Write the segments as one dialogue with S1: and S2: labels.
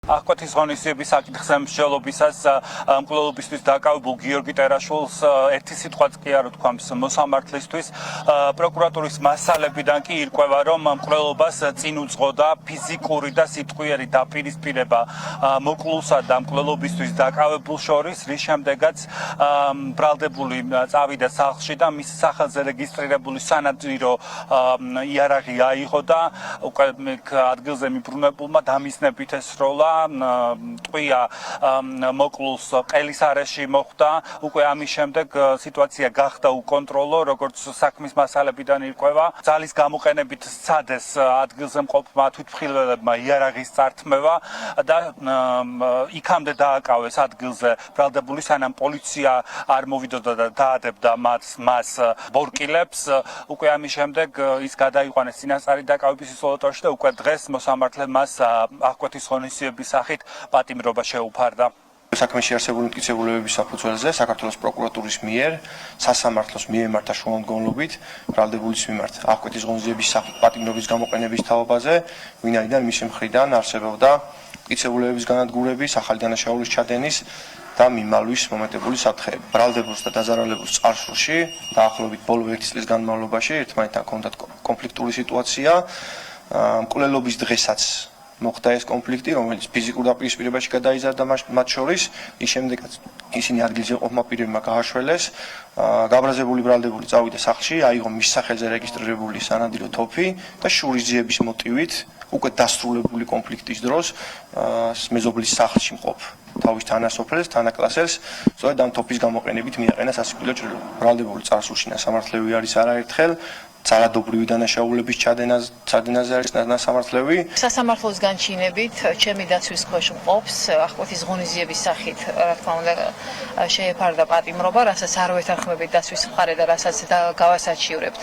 S1: Ახლოთის ღონისძიების საკითხზე მსჯელობისას მკვლელობისთვის დაკავებულ გიორგი ტერაშვილს ერთი სიტყვაც კი არ უთქვამს მოსამართლისთვის. პროკურატურის მასალებიდან კი ირკვევა, რომ მკვლელობას წინ უძღოდა ფიზიკური და სიტყვიერი დაპირისპირება მოკლულსა და მკვლელობისთვის დაკავებულ შორის, რის შემდეგაც ბრალდებული წავიდა სახლში და მის სახელზე რეგისტრირებული სანადირო იარაღი აიღო და უკვე ადგილზე მიბრუნებულმა დამიზნებით ესროლა. ტყვია მოკლულს ყელის არეში მოხვდა, უკვე ამის შემდეგ სიტუაცია გახდა უკონტროლო, როგორც საქმის მასალებიდან ირკვევა. ძალის გამოყენებით სცადეს ადგილზე მყოფმა თვითმხილველებმა იარაღის წართმევა და იქამდე დააკავეს ადგილზე ბრალდებული, სანამ პოლიცია არ მოვიდოდა და დაადებდა მას ბორკილებს. უკვე ამის შემდეგ ის გადაიყვანეს წინასწარი დაკავების ისოლატორში და უკვე დღეს მოსამართლემ მას ახლოთის ღონისძიების სახით პატიმრობა შეუფარდა.
S2: საქმეში არსებული მტკიცებულებების საფუძველზე საქართველოს პროკურატურის მიერ სასამართლოს მიემართა შუამდგომლობით ბრალდებულის მიმართ ახლოთის ღონისძიების სახით პატიმრობის გამოყენების თაობაზე, ვინაიდან მისი მხრიდან არსებობდა მტკიცებულებების განადგურების, ახალი დანაშაულის ჩადენის და მიმალვის მომატებული საფრთხეები. ბრალდებულს და დაზარალებულს წარსულში დაახლოებით ბოლო 1 წლის განმავლობაში ერთმანეთთან ჰქონდათ კონფლიქტური სიტუაცია. მკვლელობის დღესაც მოხდა ეს კონფლიქტი, რომელიც ფიზიკურ დაპირისპირებაში გადაიზარდა მათ შორის, ის შემდეგაც ისინი ადგილზე ყოფმა პირებმა გააშველეს, გაბრაზებული ბრალდებული წავიდა სახლში, აიღო მის სახელზე რეგისტრირებული სანადირო თოფი და შურისძიების მოტივით უკვე დასრულებული კონფლიქტის დროს მეზობლის სახლში მყოფ თავის თანასოფლელს, თანაკლასელს, სწორედ ამ თოფის გამოყენებით მიაყენა სასიკვდილო ჭრილობა. ბრალდებული წარსულში ნასამართლევი არის არაერთხელ, ძალადობრივი დანაშაულების ჩადენაზე არის ნასამართლევი.
S3: სასამართლოს განჩინებით ჩემი დაცვის ქვეშ მყოფს ახლოთის ღონისძიების სახით, რა თქმა უნდა, შეეფარდა პატიმრობა, რასაც არ ვეთანხმებით დაცვის მხარე და რასაც გავასაჩივრებთ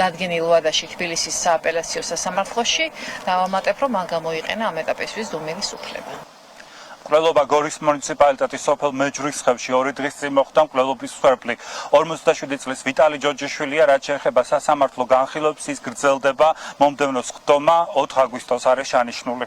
S3: დადგენილ ვადაში თბილისის სააპელაციო სასამართლოში, დავამატებ, რომ მან გამოიყენა ამ ეტაპისთვის დუმილის უფლება.
S1: მკვლელობა გორის მუნიციპალიტეტის სოფელ მეჯვრისხევში 2 დღის წინ მოხდა. მკვლელობის მსხვერპლი 57 წლის ვიტალი ჯორჯიშვილია, რაც შეეხება სასამართლო განხილვებს, ის გრძელდება. მომდევნო სხდომა 4 აგვისტოს არის შენიშნული.